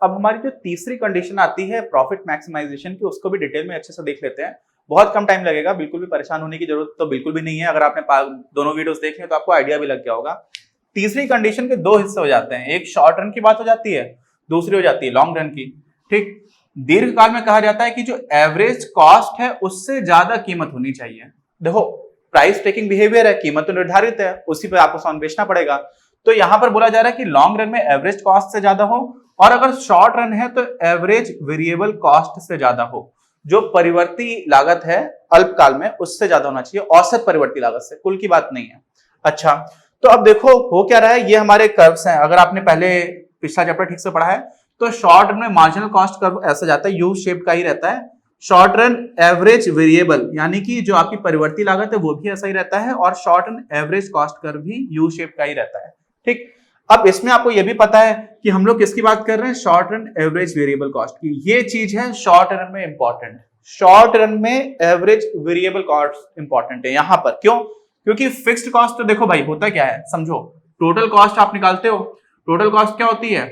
अब हमारी जो तीसरी कंडीशन आती है प्रॉफिट मैक्सिमाइजेशन की, उसको भी डिटेल में अच्छे से देख लेते हैं। बहुत कम टाइम लगेगा, बिल्कुल भी परेशान होने की जरूरत तो बिल्कुल भी नहीं है। अगर आपने दोनों वीडियोस देखे हैं तो आपको आइडिया भी लग गया होगा। तीसरी कंडीशन के दो हिस्से हो जाते हैं, एक शॉर्ट रन की बात हो जाती है, दूसरी हो जाती है लॉन्ग रन की। ठीक, दीर्घकाल में कहा जाता है कि जो एवरेज कॉस्ट है उससे ज्यादा कीमत होनी चाहिए। देखो, प्राइस टेकिंग बिहेवियर है, कीमत तो निर्धारित है, उसी पे आपको सामान बेचना पड़ेगा। तो यहां पर बोला जा रहा है कि लॉन्ग रन में एवरेज कॉस्ट से ज्यादा हो, और अगर शॉर्ट रन है तो एवरेज वेरिएबल कॉस्ट से ज्यादा हो। जो परिवर्ती लागत है अल्पकाल में उससे ज्यादा होना चाहिए, औसत परिवर्ती लागत से, कुल की बात नहीं है। अच्छा, तो अब देखो हो क्या रहा है, ये हमारे कर्व्स हैं। अगर आपने पहले पिछला चैप्टर ठीक से पढ़ा है तो शॉर्ट रन में मार्जिनल कॉस्ट कर्व ऐसा जाता है, यू शेप का ही रहता है। शॉर्ट रन एवरेज वेरिएबल यानी कि जो आपकी परिवर्ती लागत है वो भी ऐसा ही रहता है, और short run average cost curve भी यू शेप का ही रहता है। ठीक, अब इसमें आपको यह भी पता है कि हम लोग किसकी बात कर रहे हैं, short run average variable cost की। ये चीज है शॉर्ट रन में इंपॉर्टेंट। शॉर्ट रन में एवरेज वेरिएबल कॉस्ट इंपॉर्टेंट है यहां पर। क्यों? क्योंकि फिक्स्ड कॉस्ट तो देखो भाई होता क्या है, समझो, टोटल कॉस्ट आप निकालते हो। टोटल कॉस्ट क्या होती है?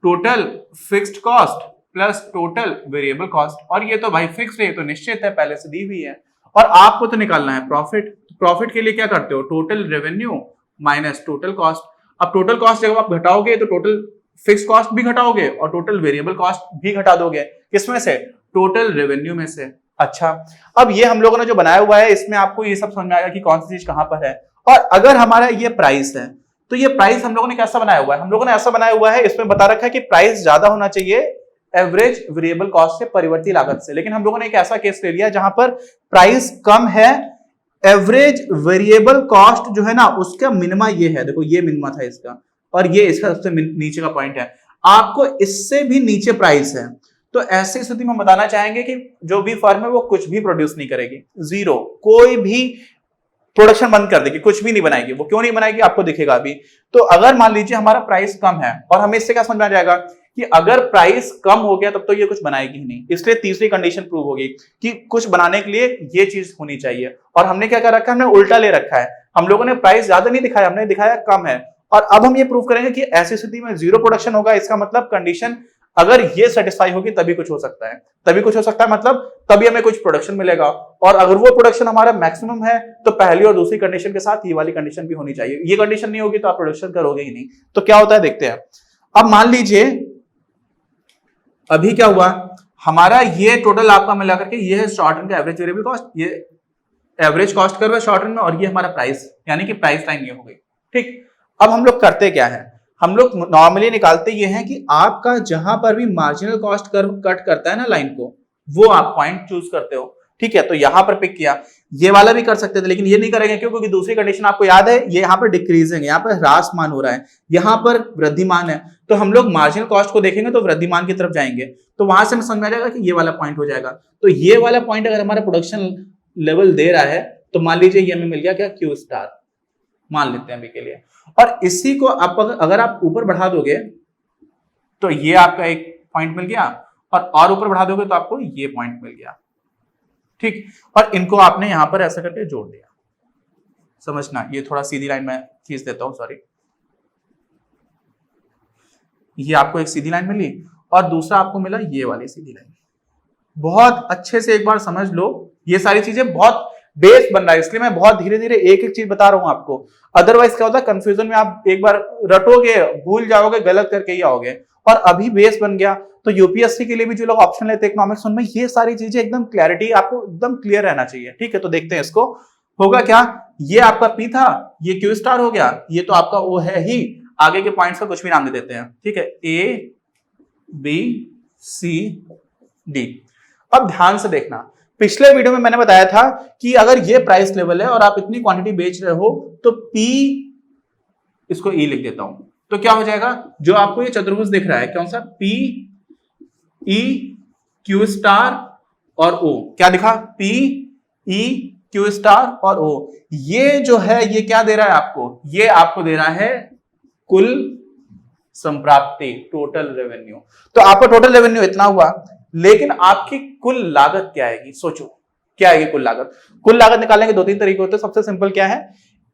Total fixed cost plus total variable cost. और ये तो भाई फिक्स्ड है, ये तो निश्चित है, पहले से दी हुई है। और आपको तो निकालना है प्रॉफिट। प्रॉफिट के लिए क्या करते हो? Total revenue minus total cost. अब टोटल कॉस्ट जब आप घटाओगे तो टोटल फिक्स कॉस्ट भी घटाओगे और टोटल वेरिएबल कॉस्ट भी घटा दोगे। किसमें से? टोटल रेवेन्यू में से। अच्छा, अब ये हम लोगों ने जो बनाया हुआ है इसमें आपको ये सब समझ में आएगा कि कौन सी चीज कहां पर है। और अगर हमारा ये प्राइस है तो ये प्राइस हम लोगों ने कैसा बनाया हुआ है? हम लोगों ने ऐसा बनाया हुआ है, इसमें बता रखा है कि प्राइस ज्यादा होना चाहिए एवरेज वेरिएबल कॉस्ट से, परिवर्ती लागत से। लेकिन हम लोगों ने एक ऐसा केस ले लिया जहां पर प्राइस कम है, एवरेज वेरिएबल कॉस्ट जो है ना उसका मिनिमा ये है, देखो ये मिनिमा था इसका, और ये इसका सबसे नीचे का पॉइंट है। आपको इससे भी नीचे प्राइस है, तो ऐसी स्थिति में बताना चाहेंगे कि जो भी फर्म है वो कुछ भी प्रोड्यूस नहीं करेगी, जीरो, कोई भी प्रोडक्शन बंद कर देगी, कुछ भी नहीं बनाएगी। वो क्यों नहीं बनाएगी आपको दिखेगा अभी। तो अगर मान लीजिए हमारा प्राइस कम है, और हमें इससे क्या समझ में आ जाएगा कि अगर प्राइस कम हो गया तब तो ये कुछ बनाएगी ही नहीं, इसलिए तीसरी कंडीशन प्रूव होगी कि कुछ बनाने के लिए ये चीज होनी चाहिए। और हमने क्या कर रखा है, हमने उल्टा ले रखा है। हम लोगों ने प्राइस ज्यादा नहीं दिखाया, हमने दिखाया कम है। और अब हम ये प्रूव करेंगे कि ऐसी स्थिति में जीरो प्रोडक्शन होगा। इसका मतलब कंडीशन अगर ये सेटिस्फाई होगी तभी कुछ हो सकता है, तभी कुछ हो सकता है, मतलब तभी हमें कुछ प्रोडक्शन मिलेगा। और अगर वो प्रोडक्शन हमारा मैक्सिमम है तो पहली और दूसरी कंडीशन के साथ ये वाली कंडीशन भी होनी चाहिए। ये कंडीशन नहीं होगी तो आप प्रोडक्शन करोगे ही नहीं। तो क्या होता है देखते हैं। अब मान लीजिए अभी क्या हुआ, हमारा ये टोटल आपका मिला करके ये है शॉर्ट रन का एवरेज वेरिएबल कॉस्ट, ये एवरेज कॉस्ट कर्व है शॉर्ट रन में, और ये हमारा प्राइस, यानी कि प्राइस लाइन ये हो गई। ठीक, अब हम लोग करते क्या है, हम लोग नॉर्मली निकालते ये हैं कि आपका जहां पर भी मार्जिनल कॉस्ट कर्व कट करता है ना लाइन को, वो आप पॉइंट चूज करते हो। ठीक है, तो यहां पर पिक किया, ये वाला भी कर सकते थे लेकिन ये नहीं करेंगे। क्यों? क्योंकि दूसरी कंडीशन आपको याद है, ये यहाँ पर डिक्रीजिंग, यहाँ पर ह्रासमान हो रहा है, यहाँ पर वृद्धिमान है। तो हम लोग मार्जिनल कॉस्ट को देखेंगे तो वृद्धिमान की तरफ जाएंगे, तो वहां से हमें समझ में आ जाएगा कि ये वाला पॉइंट हो जाएगा। तो ये वाला पॉइंट अगर हमारा प्रोडक्शन लेवल दे रहा है तो मान लीजिए ये हमें मिल गया क्या, क्यू स्टार मान लेते हैं अभी के लिए। और इसी को आप अगर आप ऊपर बढ़ा दोगे तो ये आपका एक पॉइंट मिल गया, और ऊपर बढ़ा दोगे तो आपको ये पॉइंट मिल गया। ठीक, और इनको आपने यहां पर ऐसा करके जोड़ दिया। समझना, ये थोड़ा सीधी लाइन में खींच देता हूं, सॉरी। ये आपको एक सीधी लाइन मिली और दूसरा आपको मिला ये वाली सीधी लाइन। बहुत अच्छे से एक बार समझ लो, ये सारी चीजें बहुत बेस बन रहा है, इसलिए मैं बहुत धीरे धीरे एक एक चीज बता रहा हूं आपको। अदरवाइज क्या होता है, कंफ्यूजन में आप एक बार रटोगे, भूल जाओगे, गलत करके ही आओगे। और अभी बेस बन गया तो यूपीएससी के लिए भी जो लोग ऑप्शन लेते हैं इकोनॉमिक्स, उनमें ये सारी चीजें एकदम क्लैरिटी, आपको एकदम क्लियर रहना चाहिए। ठीक है, तो देखते हैं इसको होगा क्या। ये आपका पी था, ये क्यू स्टार हो गया, ये तो आपका ओ है ही, आगे के पॉइंट्स का कुछ भी नाम दे देते हैं। ठीक है, ए बी सी डी। अब ध्यान से देखना, पिछले वीडियो में मैंने बताया था कि अगर ये प्राइस लेवल है और आप इतनी क्वांटिटी बेच रहे हो तो पी, इसको ई लिख देता हूं, तो क्या हो जाएगा, जो आपको ये चतुर्भुज दिख रहा है कौन सा, पी ई क्यू स्टार और ओ, क्या दिखा, पी ई क्यू स्टार और ओ। ये जो है ये क्या दे रहा है आपको, ये आपको दे रहा है कुल संप्राप्ति, टोटल रेवेन्यू। तो आपका टोटल रेवेन्यू इतना हुआ, लेकिन आपकी कुल लागत क्या आएगी, सोचो। क्या है कुल लागत? कुल लागत निकालने के 2-3 तरीके होते हैं। सबसे सिंपल क्या है,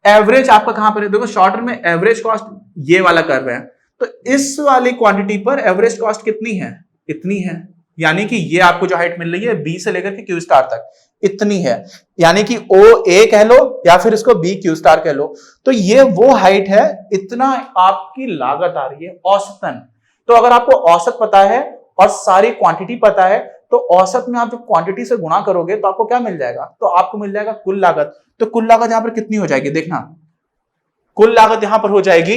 एवरेज आपका कहां पर है, देखो शॉर्ट टर्म में एवरेज कॉस्ट ये वाला कर्व है, तो इस वाली क्वांटिटी पर एवरेज कॉस्ट कितनी है, इतनी है, यानी कि ये आपको जो हाइट मिल रही है बी से लेकर के क्यू स्टार तक इतनी है, यानी कि ओ ए कह लो या फिर इसको बी क्यू स्टार कह लो, तो ये वो हाइट है, इतना आपकी लागत आ रही है औसतन। तो अगर आपको औसत पता है और सारी क्वांटिटी पता है, तो औसत में आप जब क्वांटिटी से गुणा करोगे तो आपको क्या मिल जाएगा, तो आपको मिल जाएगा कुल लागत। तो कुल लागत यहां पर कितनी हो जाएगी, देखना कुल लागत यहां पर हो जाएगी,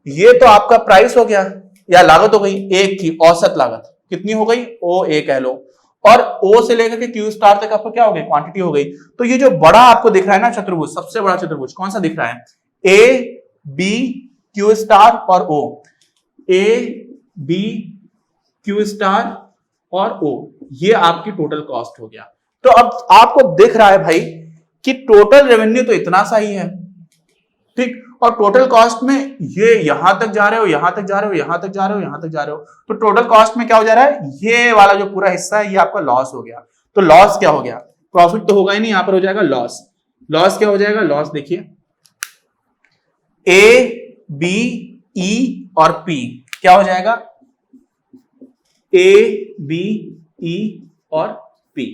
ये तो आपका प्राइस हो गया या लागत हो गई एक की, औसत लागत कितनी हो गई, ओ ए कह लो, और ओ से लेकर के क्यू स्टार तक आपको क्या हो गई, क्वांटिटी हो गई। तो ये जो बड़ा आपको दिख रहा है ना चतुर्भुज, सबसे बड़ा चतुर्भुज कौन सा दिख रहा है, ए बी क्यू स्टार और ओ, ए बी क्यू स्टार और ओ, ये आपकी टोटल कॉस्ट हो गया। तो अब आपको दिख रहा है भाई कि टोटल रेवेन्यू तो इतना सा ही है, ठीक, और टोटल कॉस्ट में ये यहां तक जा रहे हो, यहां तक जा रहे हो, यहां तक जा रहे हो, यहां तक जा रहे हो, तो टोटल कॉस्ट में क्या हो जा रहा है, ये वाला जो पूरा हिस्सा है ये आपका लॉस हो गया। तो लॉस क्या हो गया, प्रॉफिट तो होगा ही नहीं, यहां पर हो जाएगा लॉस। लॉस क्या हो जाएगा, लॉस देखिए ए बी ई और पी क्या हो जाएगा, ए बी ई और पी,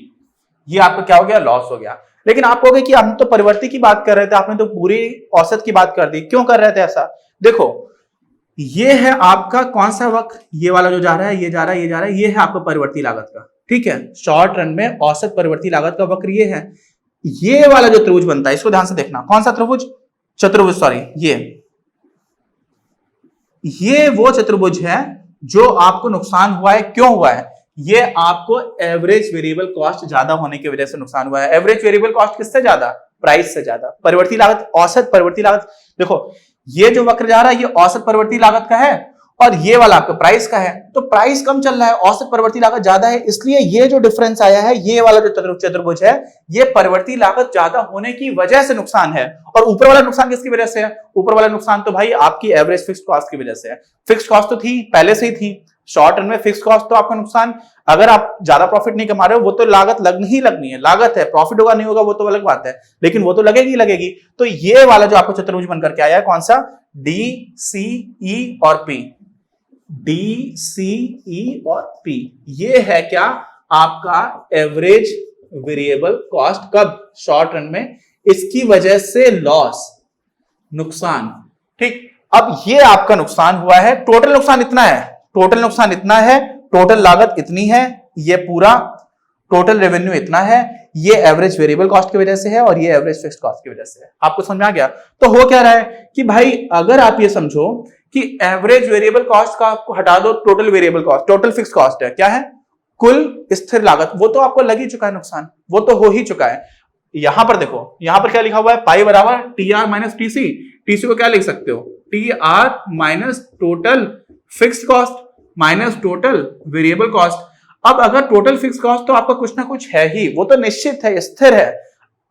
ये आपका क्या हो गया, लॉस हो गया। लेकिन आप कहोगे कि हम तो परिवर्ती की बात कर रहे थे, आपने तो पूरी औसत की बात कर दी, क्यों कर रहे थे ऐसा, देखो ये है आपका कौन सा वक्र, ये वाला जो जा रहा है, ये जा रहा है, ये जा रहा है, ये है आपका परिवर्ती लागत का, ठीक है, शॉर्ट रन में औसत परिवर्ती लागत का वक्र ये है। ये वाला जो त्रिभुज बनता है, इसको ध्यान से देखना, कौन सा त्रिभुज, चतुर्भुज, सॉरी ये वो चतुर्भुज है जो आपको नुकसान हुआ है, क्यों हुआ है, ये आपको एवरेज वेरिएबल कॉस्ट ज्यादा होने की वजह से नुकसान हुआ है। एवरेज वेरिएबल कॉस्ट किससे ज्यादा, प्राइस से ज्यादा, परिवर्ती लागत, औसत परिवर्ती लागत, देखो ये जो वक्र जा रहा है ये औसत परिवर्ती लागत का है और ये वाला आपका प्राइस का है, तो प्राइस कम चल रहा है, औसत परिवर्ती लागत ज्यादा है, इसलिए ये जो डिफरेंस आया है, ये वाला जो चतुर्भुज है, ये परिवर्ती लागत ज्यादा होने की वजह से नुकसान है। और ऊपर वाला नुकसान किसकी वजह से है, ऊपर वाला नुकसान तो भाई आपकी एवरेज फिक्स्ड कॉस्ट की वजह से है। फिक्स्ड कॉस्ट तो थी, पहले से ही थी, शॉर्ट रन में फिक्स्ड कॉस्ट तो आपका नुकसान, अगर आप ज्यादा प्रॉफिट नहीं कमा रहे हो वो तो लागत लगनी ही लगनी है, लागत है, प्रॉफिट होगा नहीं होगा वो तो अलग बात है, लेकिन वो तो लगेगी लगेगी। तो ये वाला जो आपको चतुर्भुज बनकर के आया है, कौन सा, डी सी ई और पी, डी सी ई और पी, ये है क्या, आपका एवरेज वेरिएबल कॉस्ट, कब, शॉर्ट रन में, इसकी वजह से लॉस, नुकसान, ठीक। अब ये आपका नुकसान हुआ है, टोटल नुकसान इतना है, टोटल नुकसान इतना है, टोटल लागत इतनी है, ये पूरा टोटल रेवेन्यू इतना है, ये एवरेज वेरिएबल कॉस्ट की वजह से है और ये एवरेज फिक्स्ड कॉस्ट की वजह से है। आपको समझ में आ गया। तो हो क्या रहा है कि भाई अगर आप ये समझो कि एवरेज वेरिएबल कॉस्ट का आपको हटा दो, total variable cost, total fixed cost है, क्या है, कुल स्थिर लागत, वो तो आपको लग ही चुका है नुकसान, वो तो हो ही चुका है। यहां पर देखो, यहां पर क्या लिखा हुआ है, पाई बराबर T R minus TC, TC को क्या लिख सकते हो, T R minus total fixed cost minus total variable cost. अब अगर टोटल फिक्स कॉस्ट तो आपका कुछ ना कुछ है ही, वो तो निश्चित है, स्थिर है।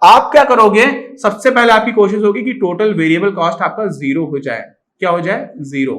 आप क्या करोगे, सबसे पहले आपकी कोशिश होगी कि टोटल वेरिएबल कॉस्ट आपका जीरो हो जाए, क्या हो जाए, जीरो।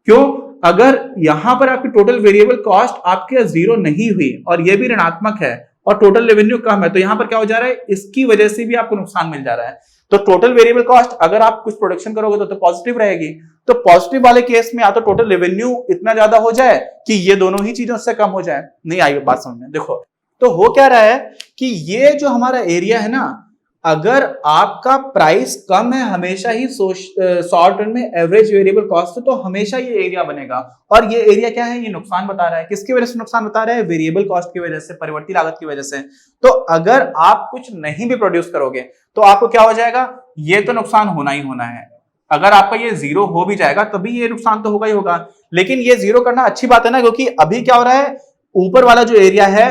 क्यों, अगर यहां पर आपकी टोटल वेरिएबल कॉस्ट आपके जीरो नहीं हुई और ये भी ऋणात्मक है और टोटल रेवेन्यू कम है, तो यहां पर क्या हो जा रहा है, इसकी वजह से भी आपको नुकसान मिल जा रहा है। तो टोटल वेरिएबल कॉस्ट अगर आप कुछ प्रोडक्शन करोगे तो पॉजिटिव रहेगी, तो पॉजिटिव वाले केस में या तो टोटल रेवेन्यू इतना ज्यादा हो जाए कि ये दोनों ही चीजों से कम हो जाए। नहीं आई बात समझ में, देखो तो हो क्या रहा है कि ये जो हमारा एरिया है ना, अगर आपका प्राइस कम है हमेशा ही शॉर्ट टर्म में एवरेज वेरिएबल कॉस्ट, तो हमेशा ये एरिया बनेगा। और ये एरिया क्या है, ये नुकसान बता रहा है, किसकी वजह से नुकसान बता रहा है, वेरिएबल कॉस्ट की वजह से, परिवर्ती लागत की वजह से। तो अगर आप कुछ नहीं भी प्रोड्यूस करोगे तो आपको क्या हो जाएगा, ये तो नुकसान होना ही होना है। अगर आपका ये जीरो हो भी जाएगा तभी ये नुकसान तो होगा ही होगा, लेकिन ये जीरो करना अच्छी बात है ना, क्योंकि अभी क्या हो रहा है, ऊपर वाला जो एरिया है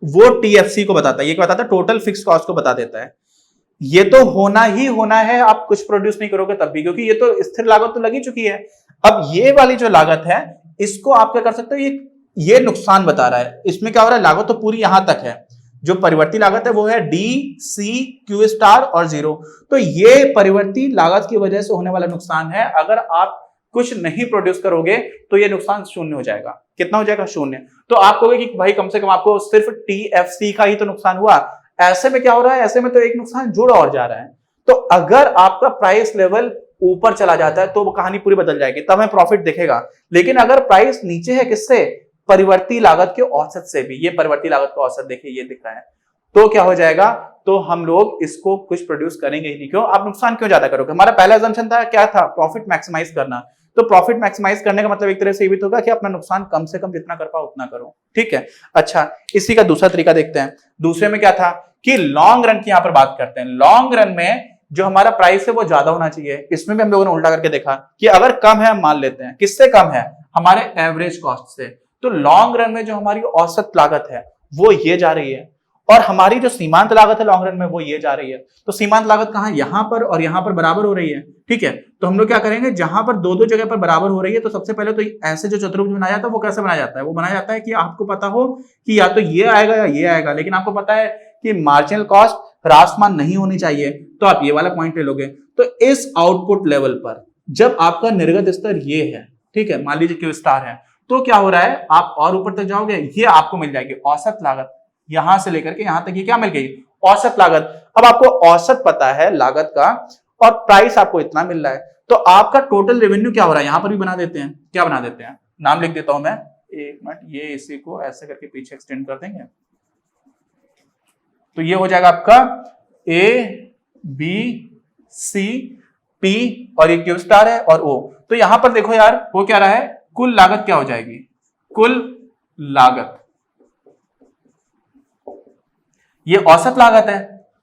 वो टीएफसी को बताता है, ये क्या बताता है, टोटल फिक्स्ड कॉस्ट को बता देता है। ये तो होना ही होना है, आप कुछ प्रोड्यूस नहीं करोगे तब भी, क्योंकि ये तो स्थिर लागत तो लगी चुकी है। अब ये वाली जो लागत है इसको आप क्या कर सकते हो, ये नुकसान बता रहा है, इसमें क्या हो रहा है, लागत तो पूरी यहां तक है, जो परिवर्ती लागत है वो है डी सी क्यू स्टार और जीरो। तो ये परिवर्ती लागत की वजह से होने वाला नुकसान है। अगर आप कुछ नहीं प्रोड्यूस करोगे तो ये नुकसान शून्य हो जाएगा। कितना हो जाएगा, शून्य। तो आप कहोगे कि भाई कम से कम आपको सिर्फ टीएफसी का ही तो नुकसान हुआ, ऐसे में क्या हो रहा है, ऐसे में तो एक नुकसान जुड़ और जा रहा है। तो अगर आपका प्राइस लेवल ऊपर चला जाता है तो वो कहानी पूरी बदल जाएगी, तब हमें प्रॉफिट दिखेगा। लेकिन अगर प्राइस नीचे है, किससे, परिवर्ती लागत के औसत से भी, ये परिवर्ती लागत का औसत देखिए ये दिख रहा है, तो क्या हो जाएगा, तो हम लोग इसको कुछ प्रोड्यूस करेंगे ही नहीं। क्यों, आप नुकसान क्यों ज्यादा करोगे। हमारा पहला असम्पशन था, क्या था, प्रॉफिट मैक्सिमाइज करना। तो प्रॉफिट मैक्सिमाइज करने का मतलब एक तरह से ये भी तो होगा कि अपना नुकसान कम से कम जितना कर पाओ उतना करो, ठीक है। अच्छा, इसी का दूसरा तरीका देखते हैं। दूसरे में क्या था कि लॉन्ग रन की यहां पर बात करते हैं। लॉन्ग रन में जो हमारा प्राइस है वो ज्यादा होना चाहिए। इसमें भी हम लोगों ने उल्टा करके देखा कि अगर कम है, हम मान लेते हैं, किससे कम है, हमारे एवरेज कॉस्ट से। तो लॉन्ग रन में जो हमारी औसत लागत है वो ये जा रही है, और हमारी जो सीमांत लागत है लॉन्ग रन में वो ये जा रही है। तो सीमांत लागत कहां, यहां पर और यहां पर बराबर हो रही है, ठीक है। तो हम लोग क्या करेंगे, जहां पर दो दो जगह पर बराबर हो रही है, तो सबसे पहले तो ऐसे जो चतुर्भुज बनाया जाता है वो कैसे बनाया जाता है, वो बनाया जाता है कि आपको पता हो कि या तो ये आएगा या ये आएगा, लेकिन आपको पता है कि मार्जिनल कॉस्ट ह्रासमान नहीं होनी चाहिए, तो आप ये वाला पॉइंट ले लोगे। तो इस आउटपुट लेवल पर जब आपका निर्गत स्तर ये है, ठीक है, मान लीजिए क्यू स्टार है, तो क्या हो रहा है, आप और ऊपर तक जाओगे, ये आपको मिल जाएगी औसत लागत, यहां से लेकर के यहां तक ये क्या मिल गई, औसत लागत। अब आपको औसत पता है लागत का, और प्राइस आपको इतना मिल रहा है, तो आपका टोटल रेवेन्यू क्या हो रहा है, यहां पर भी बना देते हैं, क्या बना देते हैं, नाम लिख देता हूं मैं, एक मिनट, ये इसी को ऐसे करके पीछे एक्सटेंड कर देंगे, तो ये हो जाएगा आपका ए बी सी पी, और ये क्यू स्टार है और ओ। तो यहां पर देखो यार, वो क्या रहा है, कुल लागत क्या हो जाएगी, कुल लागत, ये औसत लागत है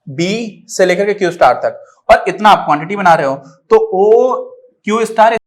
बी से लेकर के क्यू स्टार तक, और इतना आप क्वांटिटी बना रहे हो, तो ओ क्यू स्टार